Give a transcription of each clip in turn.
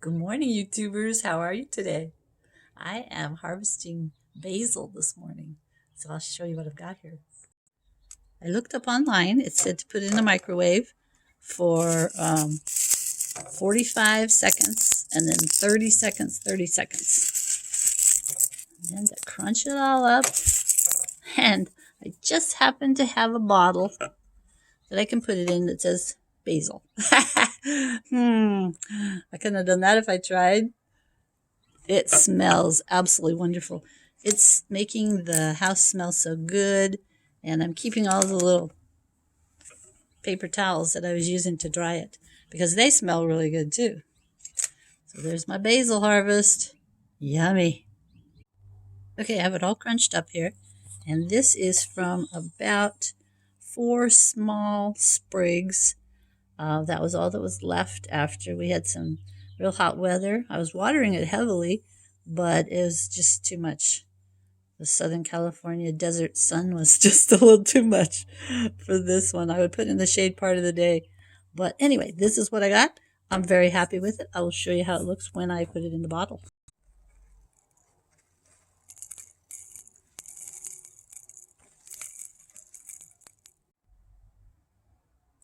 Good morning, YouTubers. How are you today? I am harvesting basil this morning, so I'll show you what I've got here. I looked up online. It said to put it in a microwave for 45 seconds and then 30 seconds, 30 seconds. And then to crunch it all up. And I just happen to have a bottle that I can put it in that says basil. I couldn't have done that if I tried. It smells absolutely wonderful. It's making the house smell so good, and I'm keeping all the little paper towels that I was using to dry it because they smell really good too. So there's my basil harvest. Yummy. Okay, I have it all crunched up here, and this is from about 4 small sprigs. That was all that was left after we had some real hot weather. I was watering it heavily, but it was just too much. The Southern California desert sun was just a little too much for this one. I would put it in the shade part of the day. But anyway, this is what I got. I'm very happy with it. I will show you how it looks when I put it in the bottle.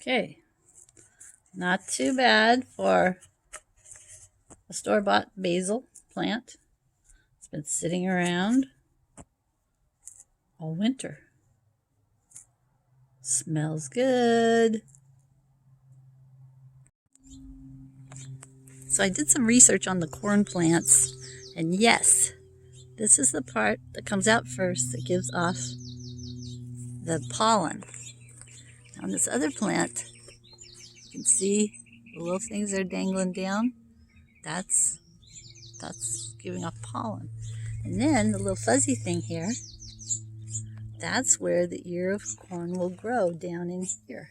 Okay, not too bad for a store-bought basil plant. It's been sitting around all winter. Smells good. So I did some research on the corn plants, and yes, this is the part that comes out first that gives off the pollen. On this other plant, you can see the little things are dangling down. That's giving off pollen. And then the little fuzzy thing here, that's where the ear of corn will grow, down in here.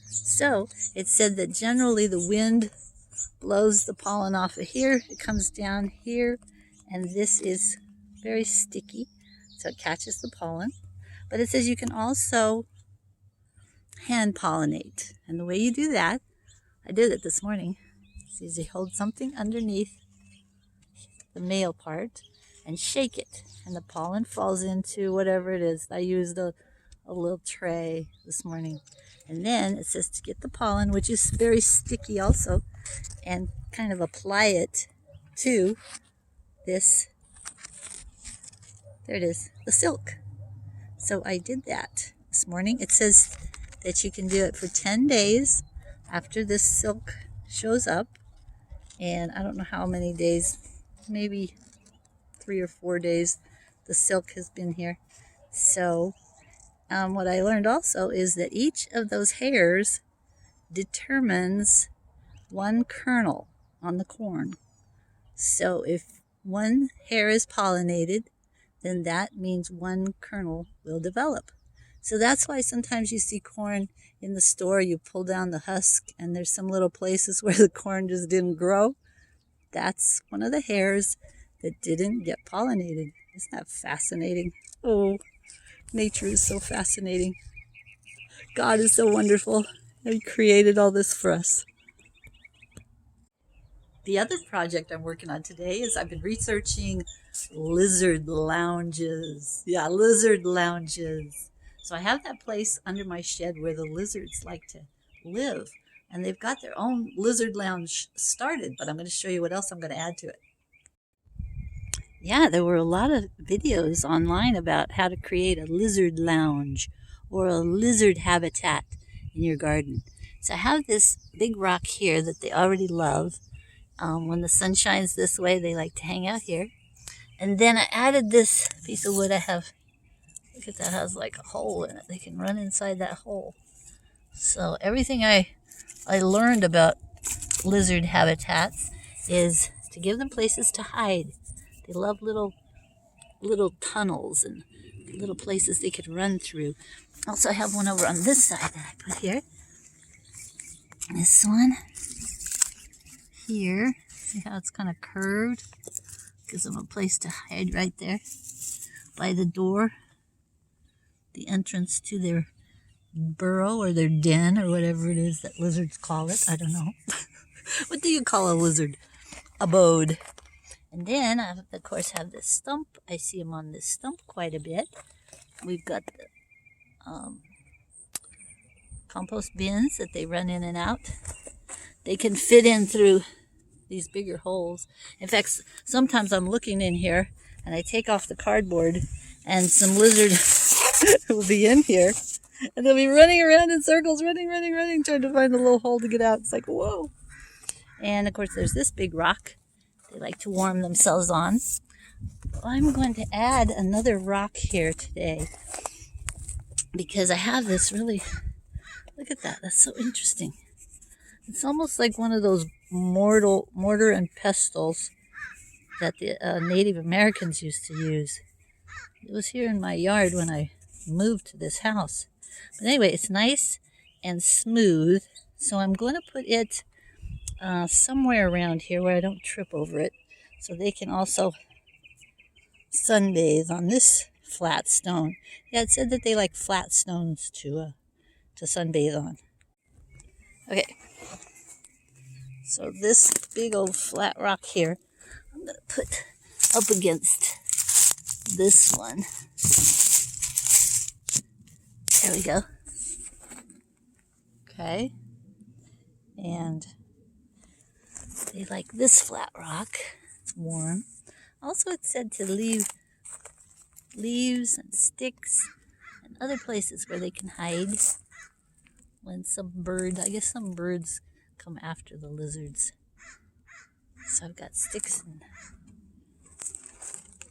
So it said that generally the wind blows the pollen off of here, it comes down here, and this is very sticky, so it catches the pollen. But it says you can also hand pollinate, and the way you do that, I did it this morning, is you hold something underneath the male part and shake it, and the pollen falls into whatever it is. I used a little tray this morning, and then it says to get the pollen, which is very sticky also, and kind of apply it to this, there it is, the silk. So I did that this morning. It says that you can do it for 10 days after this silk shows up, and I don't know how many days, maybe 3 or 4 days the silk has been here. So what I learned also is that each of those hairs determines one kernel on the corn. So if one hair is pollinated, then that means one kernel will develop. So that's why sometimes you see corn in the store, you pull down the husk and there's some little places where the corn just didn't grow. That's one of the hairs that didn't get pollinated. Isn't that fascinating? Oh, nature is so fascinating. God is so wonderful. He created all this for us. The other project I'm working on today is I've been researching lizard lounges. Yeah, lizard lounges. So I have that place under my shed where the lizards like to live. And they've got their own lizard lounge started, but I'm going to show you what else I'm going to add to it. Yeah, there were a lot of videos online about how to create a lizard lounge or a lizard habitat in your garden. So I have this big rock here that they already love. When the sun shines this way, they like to hang out here. And then I added this piece of wood I have. Look at that, has like a hole in it. They can run inside that hole. So everything I learned about lizard habitats is to give them places to hide. They love little tunnels and little places they could run through. Also, I have one over on this side that I put here. This one here. See how it's kind of curved? Gives them a place to hide right there by the door. The entrance to their burrow or their den or whatever it is that lizards call it. I don't know. What do you call a lizard? abode. And then I, of course, have this stump. I see them on this stump quite a bit. We've got the compost bins that they run in and out. They can fit in through these bigger holes. In fact, sometimes I'm looking in here and I take off the cardboard and some lizard will be in here and they'll be running around in circles, running, trying to find a little hole to get out. It's like, whoa. And of course, there's this big rock they like to warm themselves on. I'm going to add another rock here today because I have this really, look at that, that's so interesting. It's almost like one of those mortar and pestles that the Native Americans used to use. It was here in my yard when I moved to this house. But anyway, it's nice and smooth, so I'm going to put it somewhere around here where I don't trip over it, so they can also sunbathe on this flat stone. Yeah, it said that they like flat stones to sunbathe on. Okay, so this big old flat rock here, I'm going to put up against this one. There we go. Okay, and they like this flat rock. It's warm. Also, it said to leave leaves and sticks and other places where they can hide when some bird, I guess some birds come after the lizards. So I've got sticks and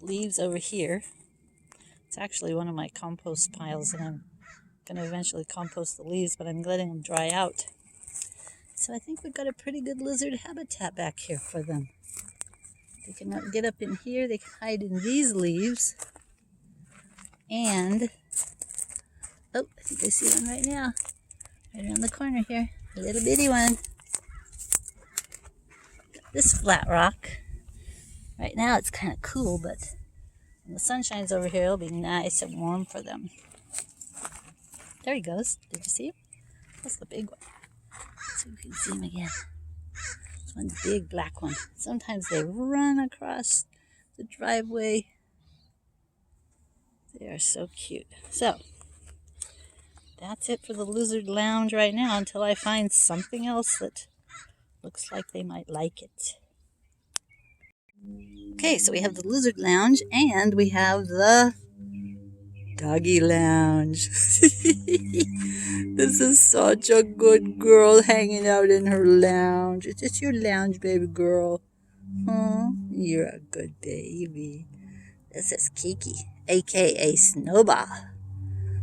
leaves over here. It's actually one of my compost piles, and I'm going to eventually compost the leaves, but I'm letting them dry out. So I think we've got a pretty good lizard habitat back here for them. They can get up in here, they can hide in these leaves. And, oh, I think I see one right now. Right around the corner here. A little bitty one. Got this flat rock. Right now it's kind of cool, but when the sun shines over here, it'll be nice and warm for them. There he goes. Did you see him? That's the big one. So we can see him again. This one's a big black one. Sometimes they run across the driveway. They are so cute. So, that's it for the lizard lounge right now until I find something else that looks like they might like it. Okay, so we have the lizard lounge and we have the doggy lounge. This is such a good girl hanging out in her lounge. Is this your lounge, baby girl? Oh, you're a good baby. This is Kiki, aka Snowbird.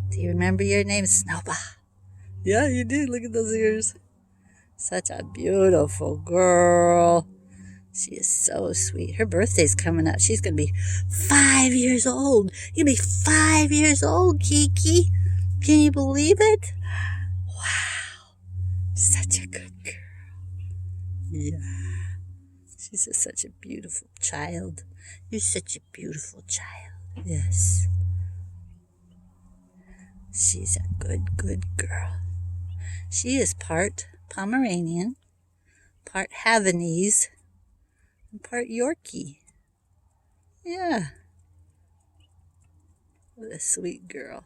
Do you remember your name, Snowbird? Yeah, you do. Look at those ears. Such a beautiful girl. She is so sweet. Her birthday's coming up. She's going to be 5 years old. You'll be 5 years old, Kiki. Can you believe it? Wow. Such a good girl. Yeah. She's such a beautiful child. You're such a beautiful child. Yes. She's a good girl. She is part Pomeranian, part Havanese, and part Yorkie. Yeah. What a sweet girl.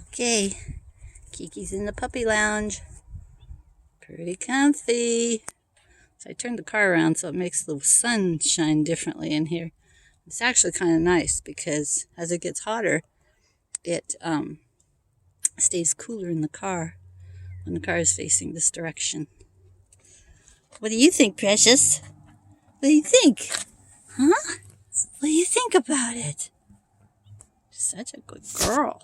Okay. Kiki's in the puppy lounge. Pretty comfy. So I turned the car around so it makes the sun shine differently in here. It's actually kind of nice because as it gets hotter, it stays cooler in the car when the car is facing this direction. What do you think, Precious? What do you think? Huh? What do you think about it? Such a good girl.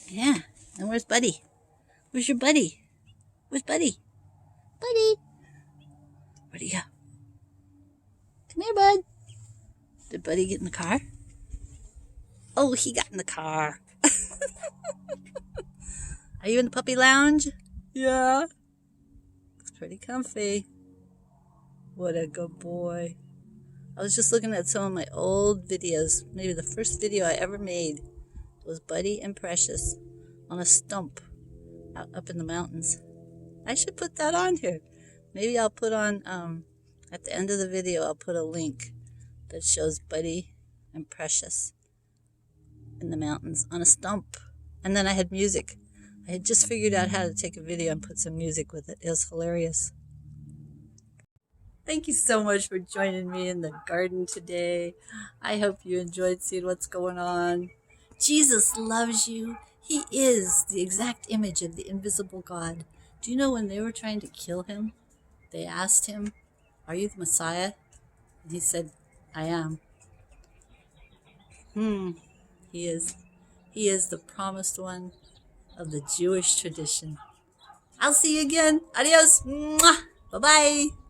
Yeah. And where's Buddy? Where's your buddy? Where's Buddy? Buddy! Where'd he go? Come here, bud. Did Buddy get in the car? Oh, he got in the car. Are you in the puppy lounge? Yeah. It's pretty comfy. What a good boy. I was just looking at some of my old videos. Maybe the first video I ever made was Buddy and Precious on a stump out up in the mountains. I should put that on here. Maybe I'll put on, at the end of the video, I'll put a link that shows Buddy and Precious in the mountains on a stump. And then I had music. I had just figured out how to take a video and put some music with it. It was hilarious. Thank you so much for joining me in the garden today. I hope you enjoyed seeing what's going on. Jesus loves you. He is the exact image of the invisible God. Do you know when they were trying to kill him, they asked him, "Are you the Messiah?" And he said, "I am." He is. He is the promised one of the Jewish tradition. I'll see you again. Adios. Bye-bye.